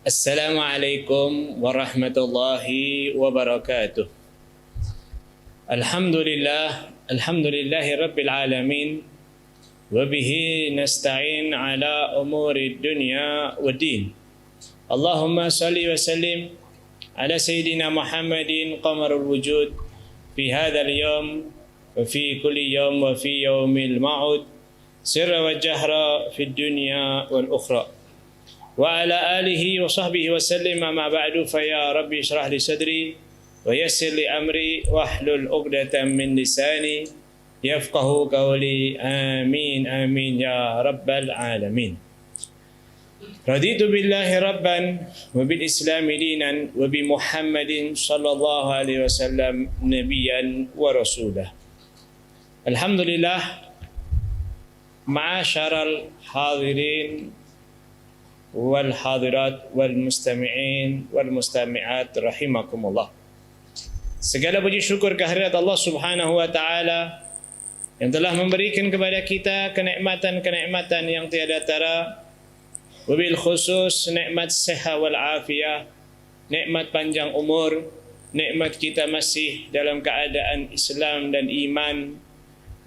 Assalamualaikum warahmatullahi wabarakatuh. Alhamdulillahi rabbil alamin. Wabihi nasta'in ala umuri dunya wa din. Allahumma salli wa sallim ala Sayyidina Muhammadin qamarul wujud fi hadzal yawm wa fi kulli yawm wa fi yawmil ma'ud sirra wa jahra fi dunya wal ukhra. Wa ala alihi wa sahbihi wa sallim amma ba'du fa ya rabbi shrah li sadri wa yassir li amri wahlul 'uqdatam min lisani yafqahu qawli. Amin amin ya rabbal alamin. Raditu billahi rabban wa bil islami dinan wa bi Muhammadin sallallahu alaihi wasallam nabiyyan wa rasulah. Alhamdulillah, ma'asyaral hadirin wal hadirat wal mustami'in wal mustami'at rahimakumullah. Segala puji syukur kehadirat Allah Subhanahu wa taala yang telah memberikan kepada kita kenikmatan-kenikmatan yang tiada tara, wabil khusus nikmat sehat wal afiyah, nikmat panjang umur, nikmat kita masih dalam keadaan Islam dan iman,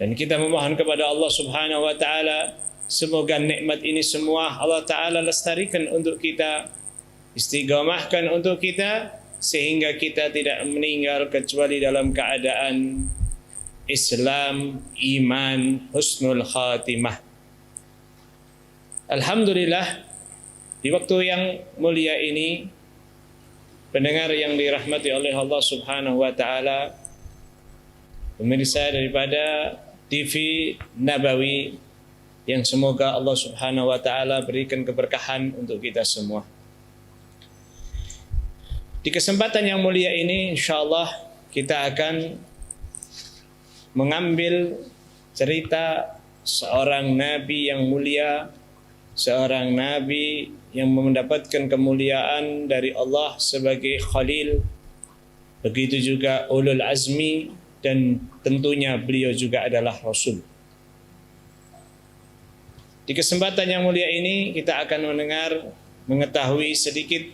dan kita memohon kepada Allah Subhanahu wa taala semoga nikmat ini semua Allah Ta'ala lestarikan untuk kita, istiqamahkan untuk kita, sehingga kita tidak meninggal kecuali dalam keadaan Islam, iman, husnul khatimah. Alhamdulillah, di waktu yang mulia ini, pendengar yang dirahmati oleh Allah Subhanahu wa Ta'ala, pemirsa daripada TV Nabawi, yang semoga Allah Subhanahu wa taala berikan keberkahan untuk kita semua. Di kesempatan yang mulia ini insyaallah kita akan mengambil cerita seorang nabi yang mulia, seorang nabi yang mendapatkan kemuliaan dari Allah sebagai khalil, begitu juga ulul azmi, dan tentunya beliau juga adalah rasul. Di kesempatan yang mulia ini kita akan mengetahui sedikit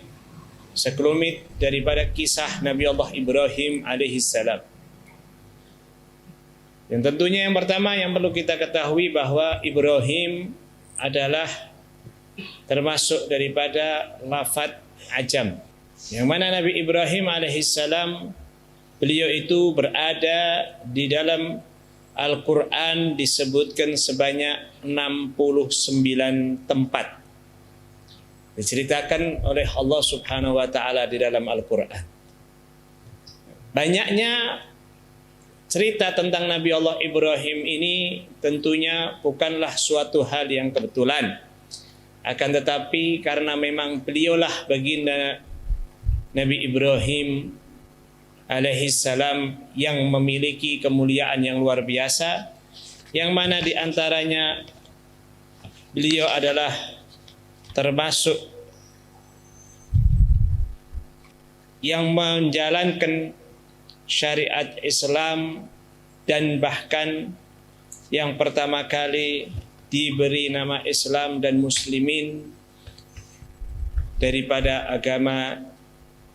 sekelumit daripada kisah Nabi Allah Ibrahim alaihissalam. Dan tentunya yang pertama yang perlu kita ketahui bahwa Ibrahim adalah termasuk daripada lafaz ajam, yang mana Nabi Ibrahim alaihissalam beliau itu berada di dalam Al-Quran disebutkan sebanyak 69 tempat diceritakan oleh Allah Subhanahu wa taala di dalam Al-Quran. Banyaknya cerita tentang Nabi Allah Ibrahim ini tentunya bukanlah suatu hal yang kebetulan. Akan tetapi karena memang beliaulah baginda Nabi Ibrahim alaihissalam yang memiliki kemuliaan yang luar biasa, yang mana diantaranya beliau adalah termasuk yang menjalankan syariat Islam, dan bahkan yang pertama kali diberi nama Islam dan Muslimin daripada agama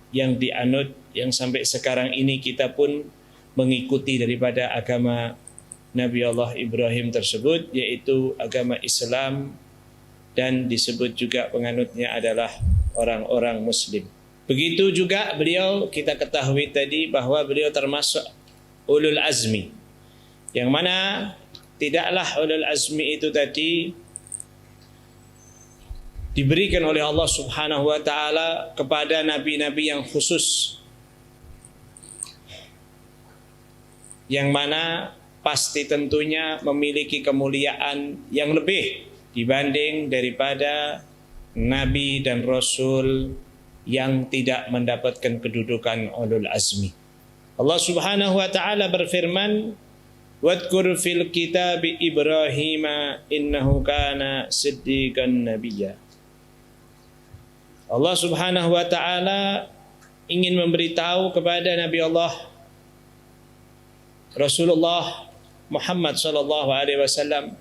yang dianut, yang sampai sekarang ini kita pun mengikuti daripada agama Nabi Allah Ibrahim tersebut, yaitu agama Islam, dan disebut juga penganutnya adalah orang-orang Muslim. Begitu juga beliau, kita ketahui tadi bahwa beliau termasuk ulul azmi, yang mana tidaklah ulul azmi itu tadi diberikan oleh Allah Subhanahu wa taala kepada nabi-nabi yang khusus, yang mana pasti tentunya memiliki kemuliaan yang lebih dibanding daripada nabi dan rasul yang tidak mendapatkan kedudukan ulul azmi. Allah Subhanahu wa taala berfirman, "Wadhkur fil kitabi Ibrahim innahu kana siddiqan nabiyya." Allah Subhanahu wa taala ingin memberitahu kepada Nabi Allah Rasulullah Muhammad sallallahu alaihi wasallam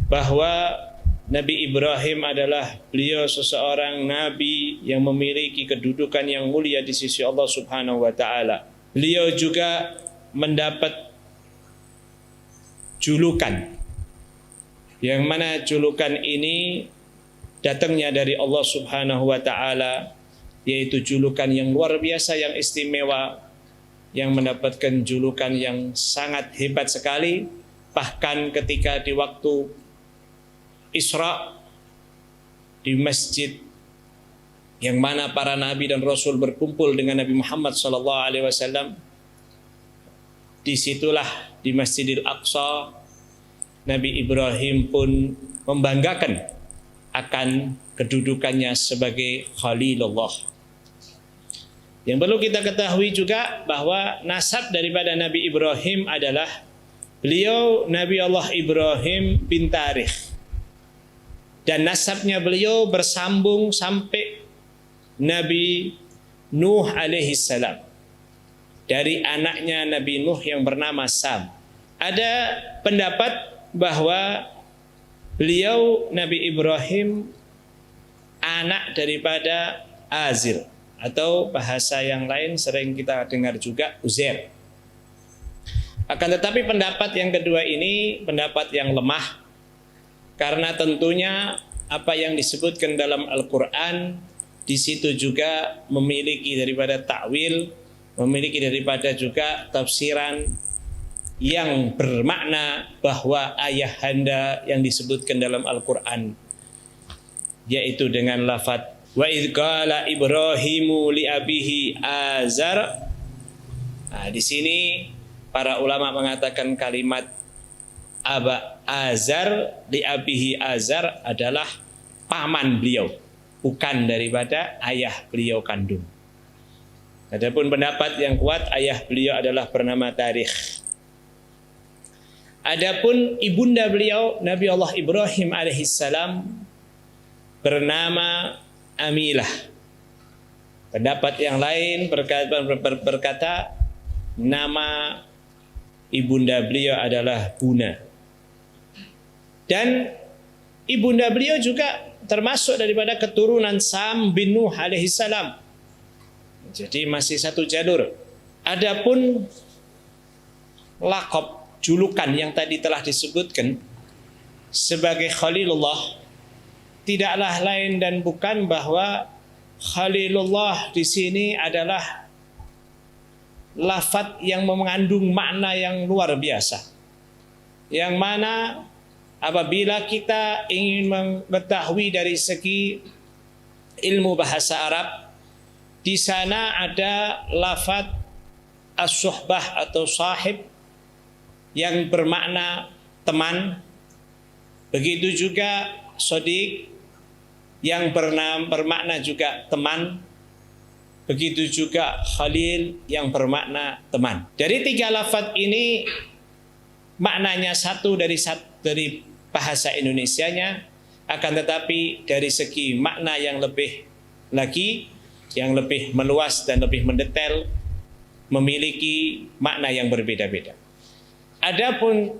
bahwa Nabi Ibrahim adalah beliau seseorang nabi yang memiliki kedudukan yang mulia di sisi Allah Subhanahu wa taala. Beliau juga mendapat julukan, yang mana julukan ini datangnya dari Allah Subhanahu wa taala, yaitu julukan yang luar biasa, yang istimewa, yang mendapatkan julukan yang sangat hebat sekali. Bahkan ketika di waktu Isra di masjid yang mana para nabi dan rasul berkumpul dengan Nabi Muhammad SAW, disitulah di Masjidil Aqsa Nabi Ibrahim pun membanggakan akan kedudukannya sebagai Khalilullah. Yang perlu kita ketahui juga bahwa nasab daripada Nabi Ibrahim adalah beliau Nabi Allah Ibrahim bin Tarikh. Dan nasabnya beliau bersambung sampai Nabi Nuh alaihi salam, dari anaknya Nabi Nuh yang bernama Sam. Ada pendapat bahwa beliau Nabi Ibrahim anak daripada Azir, atau bahasa yang lain sering kita dengar juga Uzair. Akan tetapi pendapat yang kedua ini pendapat yang lemah, karena tentunya apa yang disebutkan dalam Al-Quran di situ juga memiliki daripada takwil, memiliki daripada juga tafsiran yang bermakna bahwa ayahanda yang disebutkan dalam Al-Quran, yaitu dengan lafadz wa idz qala Ibrahimu li abihi Azar. Nah, di sini para ulama mengatakan kalimat Aba Azar li abihi Azar adalah paman beliau, bukan daripada ayah beliau kandung. Adapun pendapat yang kuat, ayah beliau adalah bernama Tarikh. Adapun ibunda beliau Nabi Allah Ibrahim alaihissalam bernama Amilah. Pendapat yang lain berkata nama ibunda beliau adalah Buna. Dan ibunda beliau juga termasuk daripada keturunan Sam bin Nuh alaihissalam. Jadi masih satu jalur. Adapun laqab, julukan yang tadi telah disebutkan sebagai Khalilullah, tidaklah lain dan bukan bahwa Khalilullah di sini adalah lafadz yang mengandung makna yang luar biasa, yang mana apabila kita ingin mengetahui dari segi ilmu bahasa Arab, di sana ada lafadz as-suhbah atau sahib yang bermakna teman. Begitu juga sodiq yang bermakna juga teman. Begitu juga khalil yang bermakna teman. Dari tiga lafadz ini maknanya satu dari bahasa Indonesianya, akan tetapi dari segi makna yang lebih lagi, yang lebih meluas dan lebih mendetail, memiliki makna yang berbeda-beda. Adapun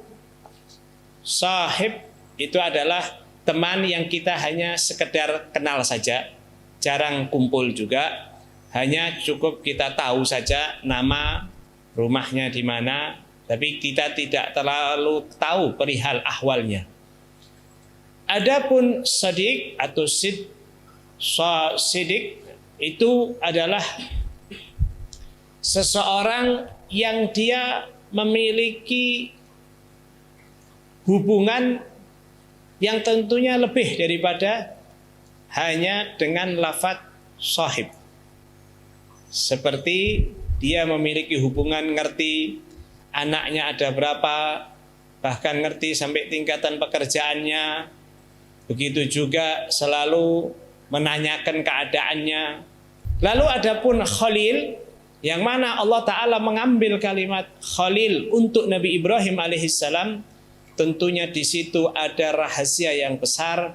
sahib itu adalah teman yang kita hanya sekedar kenal saja, jarang kumpul juga, hanya cukup kita tahu saja nama, rumahnya di mana, tapi kita tidak terlalu tahu perihal ahwalnya. Adapun sadiq atau sidik itu adalah seseorang yang dia memiliki hubungan yang tentunya lebih daripada hanya dengan lafadz sahib. Seperti dia memiliki hubungan ngerti anaknya ada berapa, bahkan ngerti sampai tingkatan pekerjaannya. Begitu juga selalu menanyakan keadaannya. Lalu adapun Khalil, yang mana Allah Ta'ala mengambil kalimat Khalil untuk Nabi Ibrahim alaihissalam, tentunya di situ ada rahasia yang besar,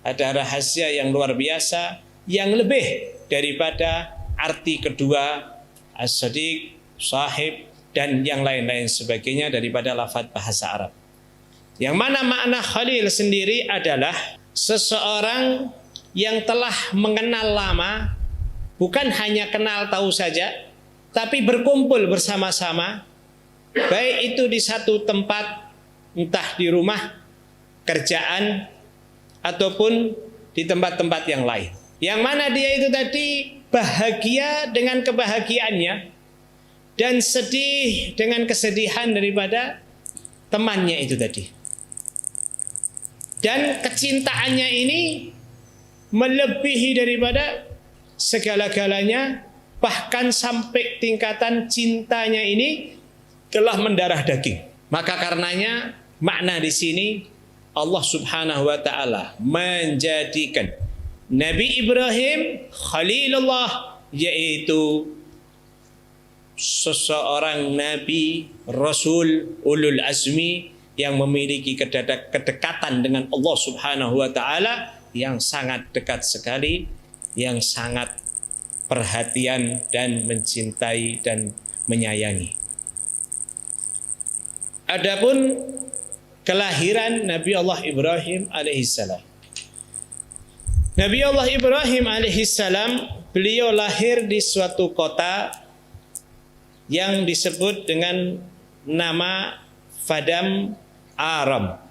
ada rahasia yang luar biasa, yang lebih daripada arti kedua as-sadiq, sahib, dan yang lain-lain sebagainya daripada lafadz bahasa Arab. Yang mana makna khalil sendiri adalah seseorang yang telah mengenal lama, bukan hanya kenal tahu saja, tapi berkumpul bersama-sama, baik itu di satu tempat, entah di rumah, kerjaan, ataupun di tempat-tempat yang lain. Yang mana dia itu tadi bahagia dengan kebahagiaannya dan sedih dengan kesedihan daripada temannya itu tadi. Dan kecintaannya ini melebihi daripada segala-galanya, bahkan sampai tingkatan cintanya ini telah mendarah daging. Maka karenanya makna di sini Allah Subhanahu wa taala menjadikan Nabi Ibrahim Khalilullah, yaitu seseorang nabi, rasul, ulul azmi yang memiliki kedekatan dengan Allah Subhanahu wa taala yang sangat dekat sekali, yang sangat perhatian dan mencintai dan menyayangi. Adapun kelahiran Nabi Allah Ibrahim alaihissalam. Nabi Allah Ibrahim alaihissalam, beliau lahir di suatu kota yang disebut dengan nama Fadam Aram,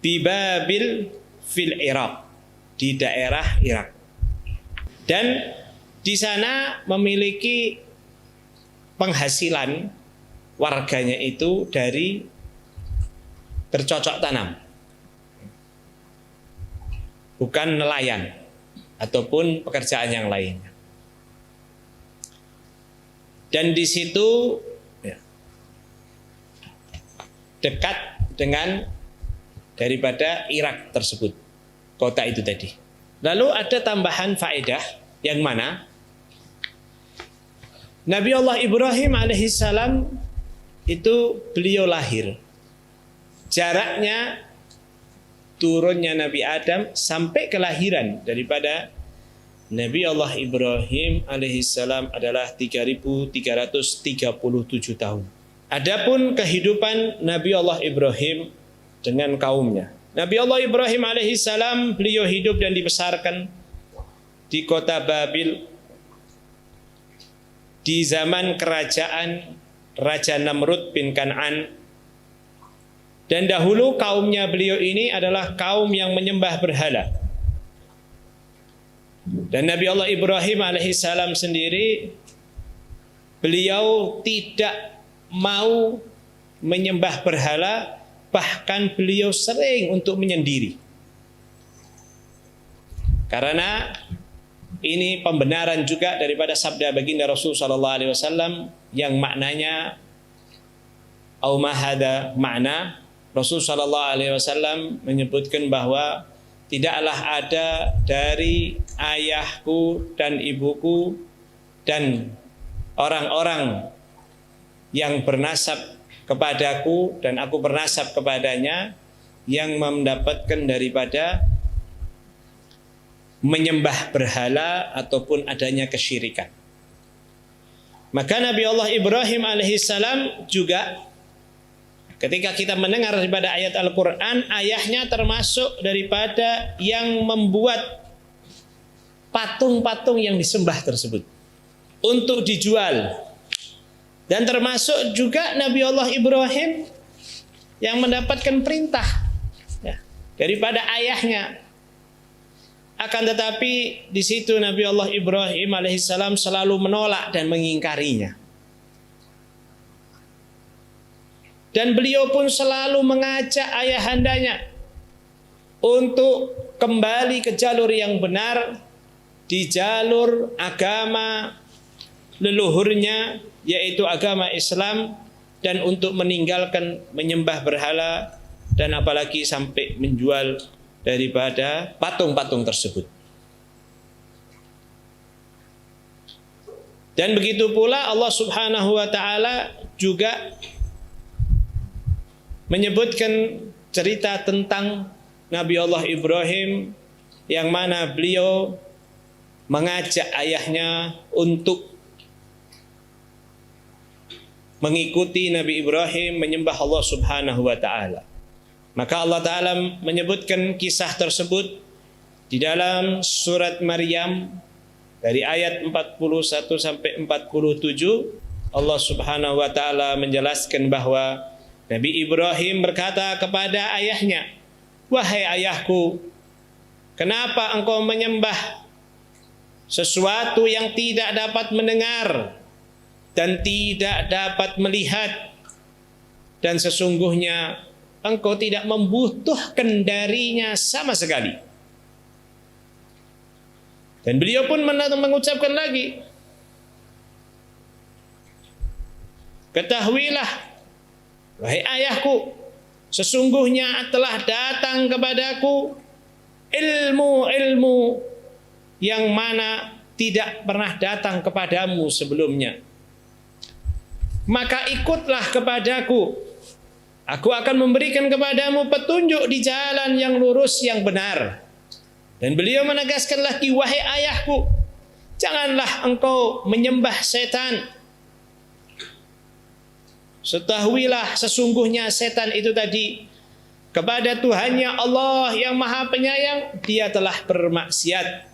Bibabil fil Irak, di daerah Irak. Dan di sana memiliki penghasilan warganya itu dari bercocok tanam, bukan nelayan ataupun pekerjaan yang lainnya. Dan di situ dekat dengan daripada Irak tersebut, kota itu tadi. Lalu ada tambahan faedah yang mana Nabi Allah Ibrahim alaihissalam itu beliau lahir, jaraknya turunnya Nabi Adam sampai kelahiran daripada Nabi Allah Ibrahim alaihissalam adalah 3.337 tahun. Adapun kehidupan Nabi Allah Ibrahim dengan kaumnya, Nabi Allah Ibrahim alaihissalam beliau hidup dan dibesarkan di kota Babil di zaman kerajaan Raja Namrud bin Kan'an. Dan dahulu kaumnya beliau ini adalah kaum yang menyembah berhala. Dan Nabi Allah Ibrahim alaihissalam sendiri, beliau tidak mau menyembah berhala, bahkan beliau sering untuk menyendiri. Karena ini pembenaran juga daripada sabda baginda Rasul sallallahu alaihi wasallam yang maknanya au mahada makna. Rasul sallallahu alaihi wasallam menyebutkan bahwa tidaklah ada dari ayahku dan ibuku dan orang-orang yang bernasab kepadaku dan aku bernasab kepadanya yang mendapatkan daripada menyembah berhala ataupun adanya kesyirikan. Maka Nabi Allah Ibrahim alaihissalam juga ketika kita mendengar daripada ayat Al-Quran, ayahnya termasuk daripada yang membuat patung-patung yang disembah tersebut untuk dijual. Dan termasuk juga Nabi Allah Ibrahim yang mendapatkan perintah daripada ayahnya. Akan tetapi di situ Nabi Allah Ibrahim alaihissalam selalu menolak dan mengingkarinya. Dan beliau pun selalu mengajak ayahandanya untuk kembali ke jalur yang benar, di jalur agama leluhurnya, yaitu agama Islam, dan untuk meninggalkan menyembah berhala dan apalagi sampai menjual daripada patung-patung tersebut. Dan begitu pula Allah Subhanahu wa taala juga menyebutkan cerita tentang Nabi Allah Ibrahim yang mana beliau mengajak ayahnya untuk mengikuti Nabi Ibrahim menyembah Allah Subhanahu wa taala. Maka Allah Ta'ala menyebutkan kisah tersebut di dalam surat Maryam dari ayat 41 sampai 47. Allah Subhanahu wa Ta'ala menjelaskan bahwa Nabi Ibrahim berkata kepada ayahnya, "Wahai ayahku, kenapa engkau menyembah sesuatu yang tidak dapat mendengar dan tidak dapat melihat, dan sesungguhnya engkau tidak membutuhkan darinya sama sekali." Dan beliau pun mengucapkan lagi, "Ketahuilah, wahai ayahku, sesungguhnya telah datang kepadaku ilmu-ilmu yang mana tidak pernah datang kepadamu sebelumnya. Maka ikutlah kepadaku, aku akan memberikan kepadamu petunjuk di jalan yang lurus yang benar." Dan beliau menegaskan lagi, "Wahai ayahku, janganlah engkau menyembah setan. Ketahuilah sesungguhnya setan itu tadi kepada Tuhannya Allah yang Maha Penyayang, dia telah bermaksiat.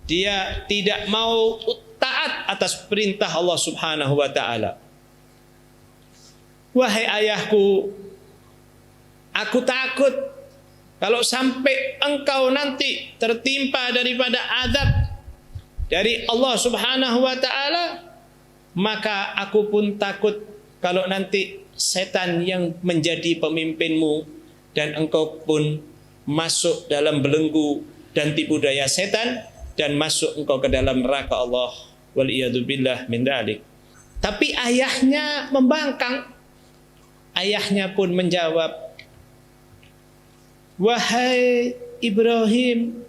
Dia tidak mau taat atas perintah Allah Subhanahu wa Ta'ala. Wahai ayahku, aku takut kalau sampai engkau nanti tertimpa daripada azab dari Allah Subhanahu wa Ta'ala, maka aku pun takut kalau nanti setan yang menjadi pemimpinmu dan engkau pun masuk dalam belenggu dan tipu daya setan dan masuk engkau ke dalam neraka Allah, waliyadzubillah min dzalik." Tapi ayahnya membangkang. Ayahnya pun menjawab, "Wahai Ibrahim,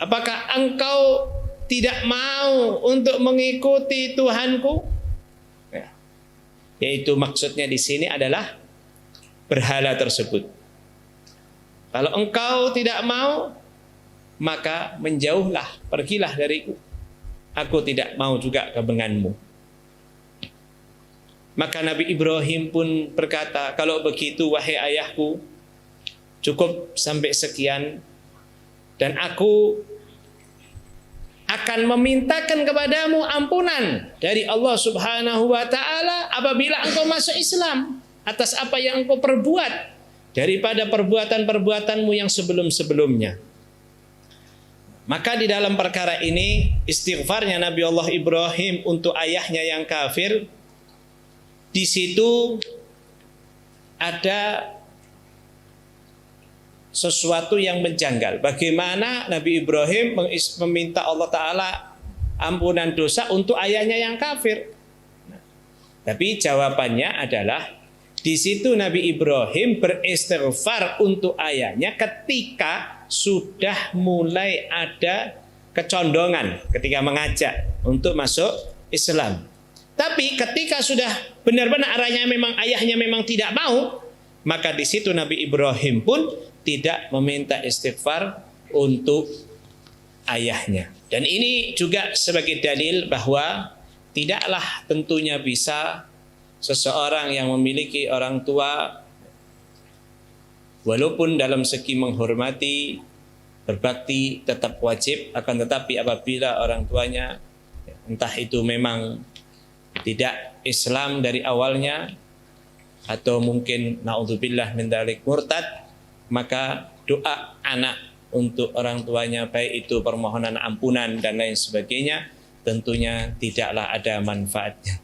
apakah engkau tidak mau untuk mengikuti Tuhanku?" Yaitu maksudnya di sini adalah berhala tersebut. Kalau engkau tidak mau, maka menjauhlah, pergilah dariku. Aku tidak mau juga kebenganmu. Maka Nabi Ibrahim pun berkata, "Kalau begitu wahai ayahku, cukup sampai sekian, dan aku akan memintakan kepadamu ampunan dari Allah Subhanahu wa Ta'ala apabila engkau masuk Islam atas apa yang engkau perbuat daripada perbuatan-perbuatanmu yang sebelum-sebelumnya." Maka di dalam perkara ini istighfarnya Nabi Allah Ibrahim untuk ayahnya yang kafir, di situ ada sesuatu yang menjanggal. Bagaimana Nabi Ibrahim meminta Allah Ta'ala ampunan dosa untuk ayahnya yang kafir? Tapi jawabannya adalah di situ Nabi Ibrahim beristighfar untuk ayahnya ketika sudah mulai ada kecondongan ketika mengajak untuk masuk Islam. Tapi ketika sudah benar-benar ayahnya memang tidak mau, maka di situ Nabi Ibrahim pun tidak meminta istighfar untuk ayahnya. Dan ini juga sebagai dalil bahwa tidaklah tentunya bisa seseorang yang memiliki orang tua, walaupun dalam segi menghormati, berbakti tetap wajib, akan tetapi apabila orang tuanya entah itu memang tidak Islam dari awalnya, atau mungkin naudzubillah min dzalik murtad, maka doa anak untuk orang tuanya, baik itu permohonan ampunan dan lain sebagainya, tentunya tidaklah ada manfaatnya,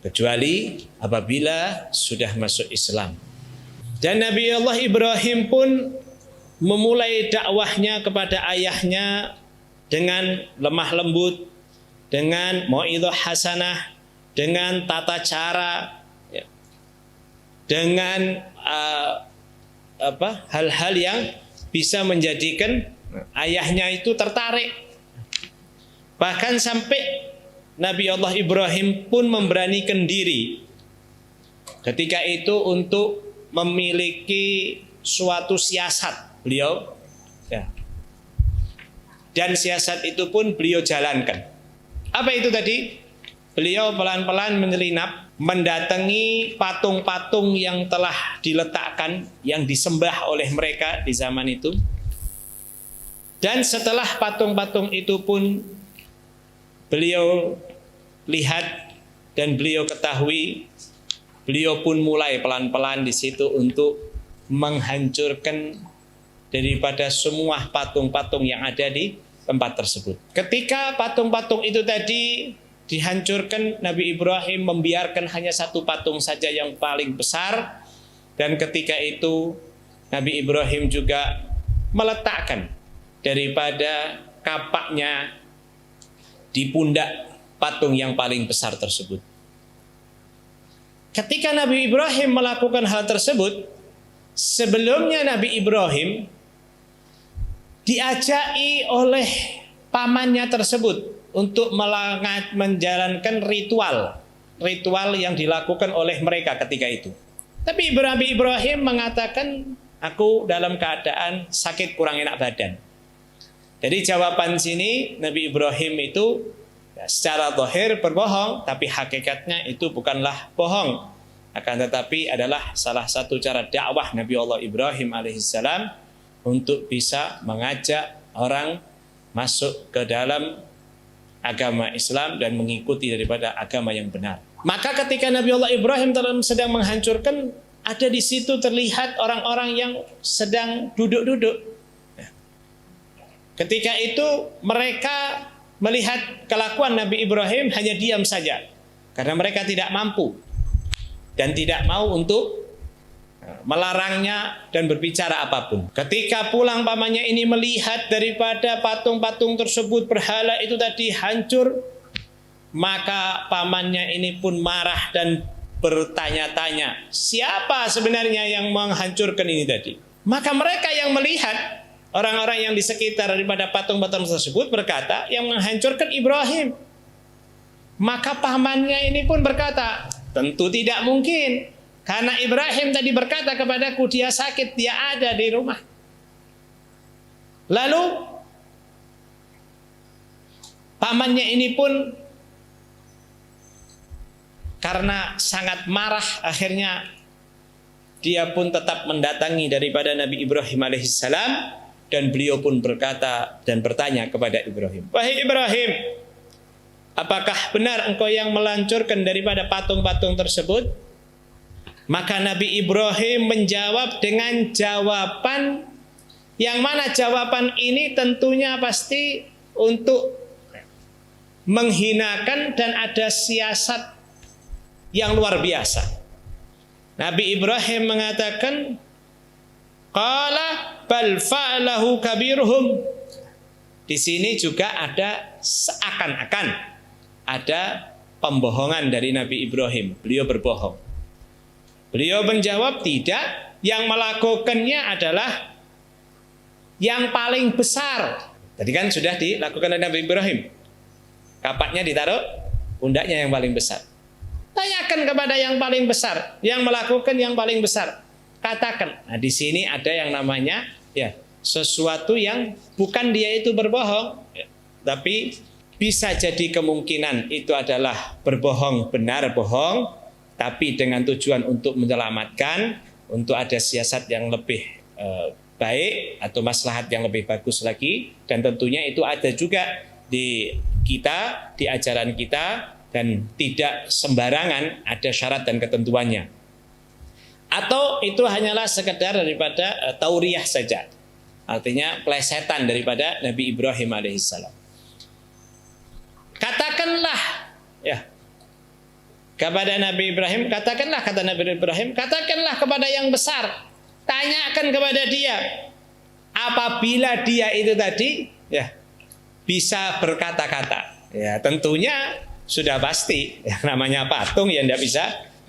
kecuali apabila sudah masuk Islam. Dan Nabi Allah Ibrahim pun memulai dakwahnya kepada ayahnya dengan lemah lembut, dengan mau'idhah hasanah, dengan tata cara, dengan hal-hal yang bisa menjadikan ayahnya itu tertarik. Bahkan sampai Nabi Allah Ibrahim pun memberanikan diri ketika itu untuk memiliki suatu siasat beliau, dan siasat itu pun beliau jalankan. Apa itu tadi? Beliau pelan-pelan menyelinap mendatangi patung-patung yang telah diletakkan, yang disembah oleh mereka di zaman itu. Dan setelah patung-patung itu pun beliau lihat dan beliau ketahui, beliau pun mulai pelan-pelan di situ untuk menghancurkan daripada semua patung-patung yang ada di tempat tersebut. Ketika patung-patung itu tadi dihancurkan, Nabi Ibrahim membiarkan hanya satu patung saja yang paling besar. Dan ketika itu Nabi Ibrahim juga meletakkan daripada kapaknya di pundak patung yang paling besar tersebut. Ketika Nabi Ibrahim melakukan hal tersebut, sebelumnya Nabi Ibrahim diajaki oleh pamannya tersebut untuk menjalankan ritual yang dilakukan oleh mereka ketika itu. Tapi Nabi Ibrahim mengatakan, aku dalam keadaan sakit, kurang enak badan. Jadi jawaban sini Nabi Ibrahim itu secara zahir berbohong, tapi hakikatnya itu bukanlah bohong. Akan tetapi adalah salah satu cara dakwah Nabi Allah Ibrahim alaihissalam untuk bisa mengajak orang masuk ke dalam agama Islam dan mengikuti daripada agama yang benar. Maka ketika Nabi Allah Ibrahim sedang menghancurkan, ada di situ terlihat orang-orang yang sedang duduk-duduk. Ketika itu mereka melihat kelakuan Nabi Ibrahim hanya diam saja, karena mereka tidak mampu dan tidak mau untuk melarangnya dan berbicara apapun. Ketika pulang pamannya ini melihat daripada patung-patung tersebut, berhala itu tadi hancur, maka pamannya ini pun marah dan bertanya-tanya, siapa sebenarnya yang menghancurkan ini tadi? Maka mereka yang melihat, orang-orang yang di sekitar daripada patung-patung tersebut berkata, yang menghancurkan Ibrahim. Maka pamannya ini pun berkata, tentu tidak mungkin, karena Ibrahim tadi berkata kepadaku dia sakit, dia ada di rumah. Lalu pamannya ini pun karena sangat marah, akhirnya dia pun tetap mendatangi daripada Nabi Ibrahim alaihissalam, dan beliau pun berkata dan bertanya kepada Ibrahim, wahai Ibrahim, apakah benar engkau yang melancurkan daripada patung-patung tersebut? Maka Nabi Ibrahim menjawab dengan jawaban yang mana jawaban ini tentunya pasti untuk menghinakan dan ada siasat yang luar biasa. Nabi Ibrahim mengatakan, qala bal fa'alahu kabiruhum. Di sini juga ada seakan-akan ada pembohongan dari Nabi Ibrahim. Beliau berbohong. Beliau menjawab, tidak, yang melakukannya adalah yang paling besar. Tadi kan sudah dilakukan oleh Nabi Ibrahim. Kapaknya ditaruh, pundaknya yang paling besar. Tanyakan kepada yang paling besar, yang melakukan yang paling besar. Katakan. Nah, di sini ada yang namanya sesuatu yang bukan dia itu berbohong, tapi bisa jadi kemungkinan itu adalah berbohong, benar bohong, tapi dengan tujuan untuk menyelamatkan, untuk ada siasat yang lebih baik atau maslahat yang lebih bagus lagi. Dan tentunya itu ada juga di kita, di ajaran kita, dan tidak sembarangan, ada syarat dan ketentuannya. Atau itu hanyalah sekedar daripada tauriah saja, artinya plesetan daripada Nabi Ibrahim alaihissalam. Katakanlah kepada Nabi Ibrahim, katakanlah, kata Nabi Ibrahim, katakanlah kepada yang besar, tanyakan kepada dia, apabila dia itu tadi bisa berkata-kata. Ya, tentunya sudah pasti yang namanya patung yang tidak bisa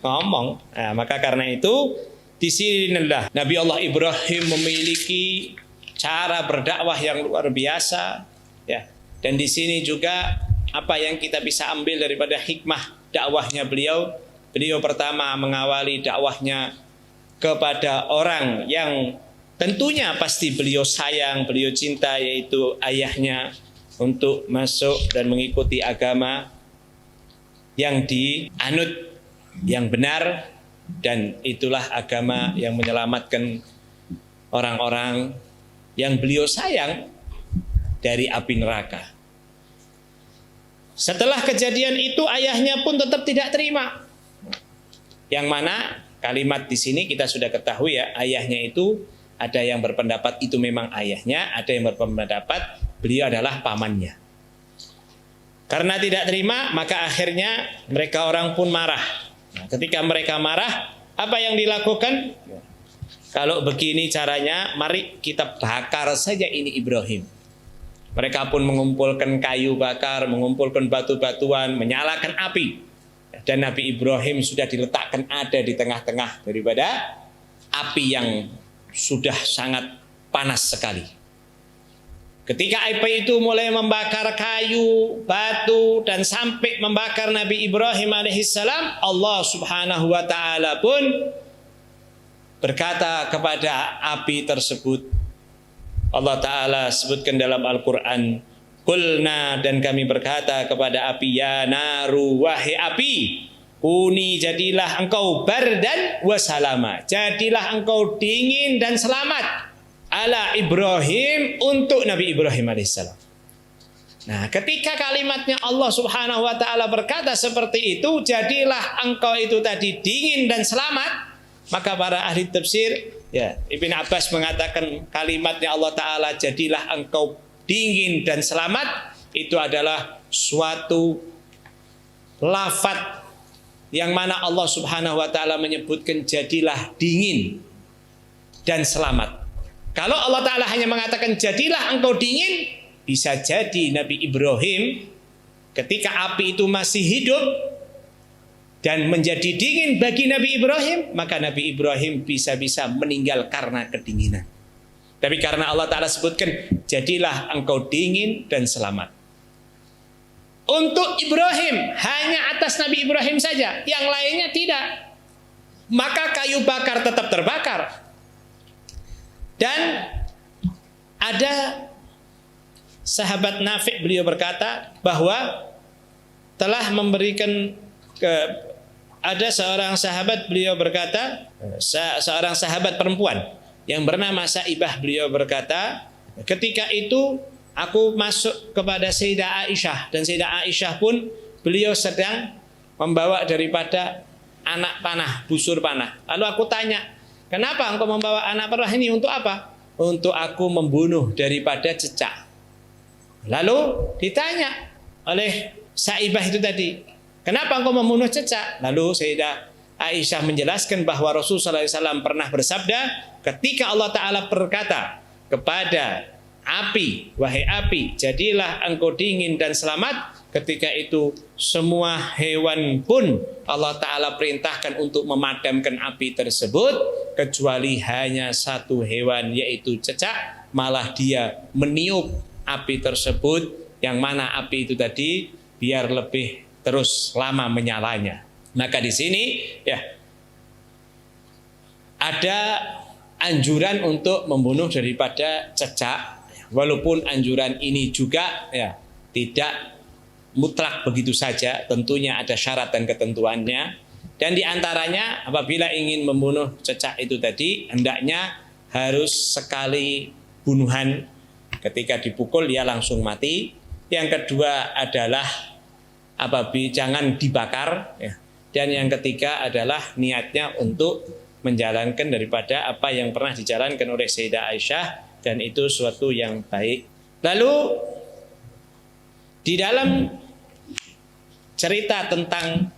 ngomong. Nah, maka karena itu di sinilah Nabi Allah Ibrahim memiliki cara berdakwah yang luar biasa, ya. Dan di sini juga apa yang kita bisa ambil daripada hikmah dakwahnya beliau. Beliau pertama mengawali dakwahnya kepada orang yang tentunya pasti beliau sayang, beliau cinta, yaitu ayahnya untuk masuk dan mengikuti agama yang dianut, yang benar, dan itulah agama yang menyelamatkan orang-orang yang beliau sayang dari api neraka. Setelah kejadian itu ayahnya pun tetap tidak terima. Yang mana kalimat di sini kita sudah ketahui ya, ayahnya itu ada yang berpendapat itu memang ayahnya, ada yang berpendapat beliau adalah pamannya. Karena tidak terima, maka akhirnya mereka orang pun marah. Nah, ketika mereka marah, apa yang dilakukan? Kalau begini caranya, mari kita bakar saja ini Ibrahim. Mereka pun mengumpulkan kayu bakar, mengumpulkan batu-batuan, menyalakan api. Dan Nabi Ibrahim sudah diletakkan ada di tengah-tengah daripada api yang sudah sangat panas sekali. Ketika api itu mulai membakar kayu, batu, dan sampai membakar Nabi Ibrahim alaihissalam, Allah subhanahu wa ta'ala pun berkata kepada api tersebut. Allah ta'ala sebutkan dalam Al-Quran, Qulna, dan kami berkata kepada api, ya naru, wahai api, kuni, jadilah engkau bardan wa salama, jadilah engkau dingin dan selamat ala Ibrahim, untuk Nabi Ibrahim alaihissalam. Nah, ketika kalimatnya Allah subhanahu wa ta'ala berkata seperti itu, jadilah engkau itu tadi dingin dan selamat, maka para ahli tafsir, ya, Ibn Abbas mengatakan kalimatnya Allah ta'ala jadilah engkau dingin dan selamat, itu adalah suatu lafaz yang mana Allah subhanahu wa ta'ala menyebutkan jadilah dingin dan selamat. Kalau Allah ta'ala hanya mengatakan jadilah engkau dingin, bisa jadi Nabi Ibrahim ketika api itu masih hidup dan menjadi dingin bagi Nabi Ibrahim, maka Nabi Ibrahim bisa-bisa meninggal karena kedinginan. Tapi karena Allah ta'ala sebutkan jadilah engkau dingin dan selamat, untuk Ibrahim, hanya atas Nabi Ibrahim saja, yang lainnya tidak, maka kayu bakar tetap terbakar. Dan ada sahabat Nafi', beliau berkata bahwa telah memberikan ada seorang sahabat, beliau berkata, seorang sahabat perempuan yang bernama Saibah, beliau berkata, ketika itu aku masuk kepada Sayyidah Aisyah, dan Sayyidah Aisyah pun beliau sedang membawa daripada anak panah, busur panah. Lalu aku tanya, kenapa engkau membawa anak panah ini, untuk apa? Untuk aku membunuh daripada cecak. Lalu ditanya oleh Saibah itu tadi, kenapa engkau membunuh cecak? Lalu Sayyidah Aisyah menjelaskan bahwa Rasulullah SAW pernah bersabda, ketika Allah Ta'ala berkata kepada api, wahai api, jadilah engkau dingin dan selamat, ketika itu semua hewan pun Allah Ta'ala perintahkan untuk memadamkan api tersebut, kecuali hanya satu hewan, yaitu cecak. Malah dia meniup api tersebut, yang mana api itu tadi biar lebih terus lama menyalanya. Maka di sini ya ada anjuran untuk membunuh daripada cecak, walaupun anjuran ini juga ya tidak mutlak begitu saja, tentunya ada syarat dan ketentuannya. Dan diantaranya apabila ingin membunuh cecak itu tadi, hendaknya harus sekali bunuhan, ketika dipukul dia langsung mati. Yang kedua adalah apabila jangan dibakar ya. Dan yang ketiga adalah niatnya untuk menjalankan daripada apa yang pernah dijalankan oleh Sayyidah Aisyah, dan itu suatu yang baik. Lalu di dalam cerita tentang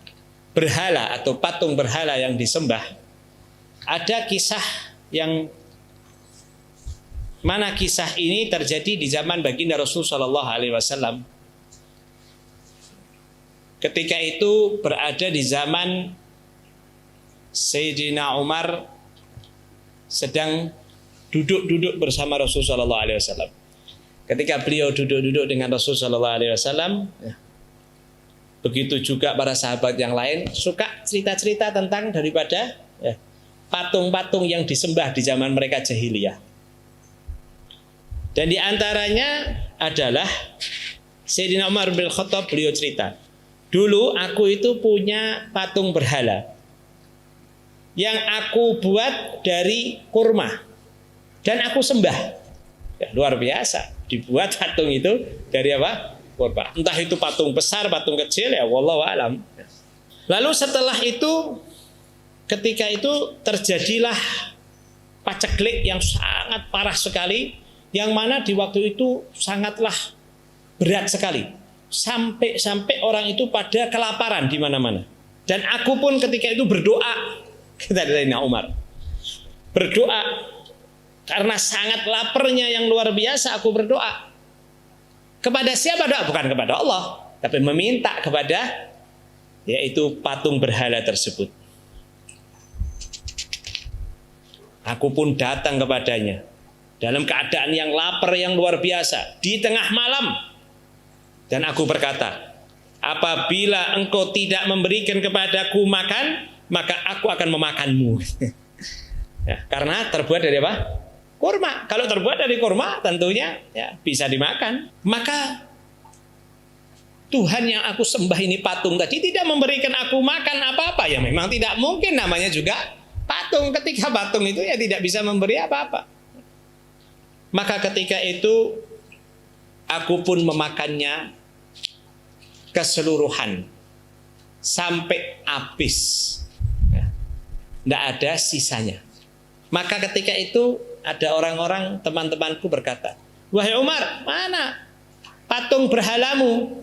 berhala atau patung berhala yang disembah, ada kisah yang mana kisah ini terjadi di zaman baginda Rasul sallallahu alaihi wasallam. Ketika itu berada di zaman Sayyidina Umar sedang duduk-duduk bersama Rasul sallallahu alaihi wasallam. Ketika beliau duduk-duduk dengan Rasul sallallahu alaihi wasallam, begitu juga para sahabat yang lain suka cerita-cerita tentang daripada patung-patung yang disembah di zaman mereka jahiliyah. Dan di antaranya adalah Sayyidina Umar bin Khattab beliau cerita, dulu aku itu punya patung berhala yang aku buat dari kurma dan aku sembah. Ya, luar biasa, dibuat patung itu dari apa? Kurma. Entah itu patung besar, patung kecil, ya wallahu alam. Lalu setelah itu, ketika itu terjadilah paceklik yang sangat parah sekali, yang mana di waktu itu sangatlah berat sekali, sampai orang itu pada kelaparan di mana-mana. Dan aku pun ketika itu berdoa, kata Sayyidina Umar, berdoa karena sangat laparnya yang luar biasa. Aku berdoa kepada siapa? Doa bukan kepada Allah, tapi meminta kepada yaitu patung berhala tersebut. Aku pun datang kepadanya dalam keadaan yang lapar yang luar biasa di tengah malam, dan aku berkata, apabila engkau tidak memberikan kepadaku makan, maka aku akan memakanmu. Ya, karena terbuat dari apa? Kurma. Kalau terbuat dari kurma tentunya ya bisa dimakan. Maka Tuhan yang aku sembah ini, patung tadi, tidak memberikan aku makan apa-apa. Ya memang tidak mungkin, namanya juga patung. Ketika patung itu ya tidak bisa memberi apa-apa. Maka ketika itu aku pun memakannya keseluruhan sampai habis. Tidak ada sisanya. Maka ketika itu ada orang-orang, teman-temanku berkata, wahai Umar, mana patung berhalamu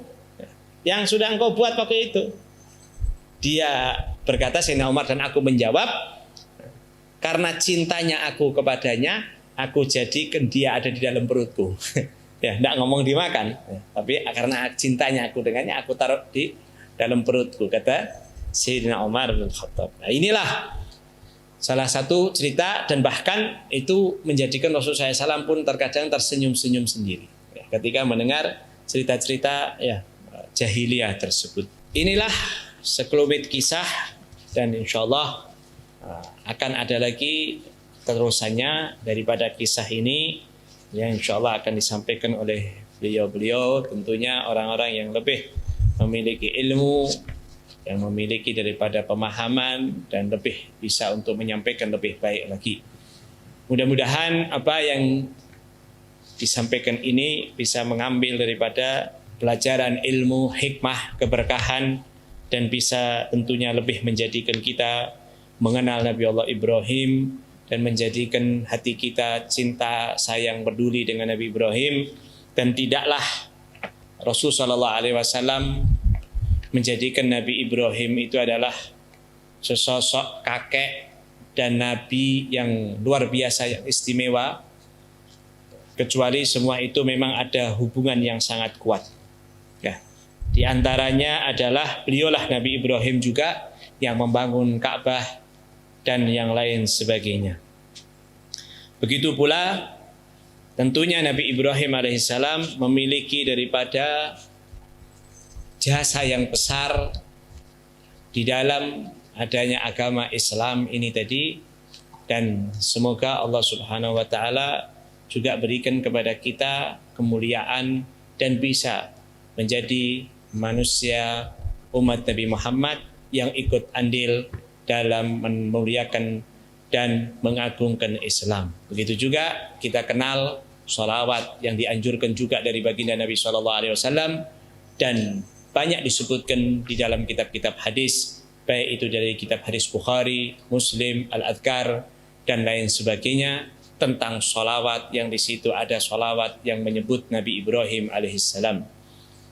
yang sudah engkau buat waktu itu? Dia berkata, Sayyidina Umar, dan aku menjawab, karena cintanya aku kepadanya, aku jadikan dia ada di dalam perutku. Ya, tidak ngomong dimakan, tapi karena cintanya aku dengannya, aku taruh di dalam perutku, kata Sayyidina Umar bin Khattab. Nah, inilah salah satu cerita, dan bahkan itu menjadikan Rasulullah SAW pun terkadang tersenyum-senyum sendiri ya, ketika mendengar cerita-cerita ya jahiliyah tersebut. Inilah sekelumit kisah, dan insya Allah akan ada lagi terusannya daripada kisah ini yang insya Allah akan disampaikan oleh beliau-beliau, tentunya orang-orang yang lebih memiliki ilmu, yang memiliki daripada pemahaman, dan lebih bisa untuk menyampaikan lebih baik lagi. Mudah-mudahan apa yang disampaikan ini bisa mengambil daripada pelajaran ilmu, hikmah, keberkahan, dan bisa tentunya lebih menjadikan kita mengenal Nabi Allah Ibrahim, dan menjadikan hati kita cinta, sayang, peduli dengan Nabi Ibrahim. Dan tidaklah Rasulullah SAW menjadikan Nabi Ibrahim itu adalah sesosok kakek dan nabi yang luar biasa, yang istimewa, kecuali semua itu memang ada hubungan yang sangat kuat. Ya, di antaranya adalah beliaulah Nabi Ibrahim juga yang membangun Ka'bah dan yang lain sebagainya. Begitu pula tentunya Nabi Ibrahim alaihissalam memiliki daripada jasa yang besar di dalam adanya agama Islam ini tadi, dan semoga Allah Subhanahu wa taala juga berikan kepada kita kemuliaan dan bisa menjadi manusia umat Nabi Muhammad yang ikut andil dalam memuliakan dan mengagungkan Islam. Begitu juga kita kenal sholawat yang dianjurkan juga dari baginda Nabi SAW, dan banyak disebutkan di dalam kitab-kitab hadis, baik itu dari kitab hadis Bukhari, Muslim, Al-Adhkar, dan lain sebagainya, tentang sholawat yang di situ ada sholawat yang menyebut Nabi Ibrahim alaihissalam,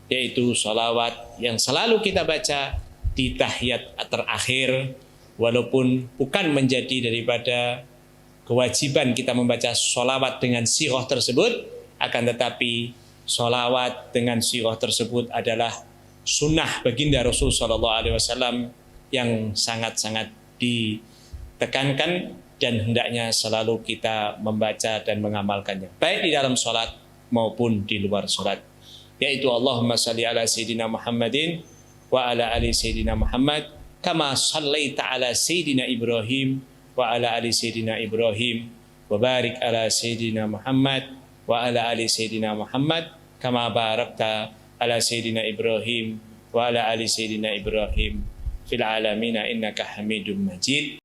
yaitu sholawat yang selalu kita baca di tahiyat terakhir, walaupun bukan menjadi daripada kewajiban kita membaca sholawat dengan sirah tersebut, akan tetapi sholawat dengan sirah tersebut adalah sunnah baginda Rasul SAW yang sangat-sangat ditekankan, dan hendaknya selalu kita membaca dan mengamalkannya, baik di dalam sholat maupun di luar sholat, yaitu Allahumma salli ala Sayyidina Muhammadin wa ala ali Sayyidina Muhammad kama sallaita ala Sayyidina Ibrahim wa ala ali Sayyidina Ibrahim wa barik ala Sayyidina Muhammad wa ala ali Sayyidina Muhammad kama barakta ala sayyidina Ibrahim wa ala ali sayyidina Ibrahim fil alamin innaka Hamidum Majid.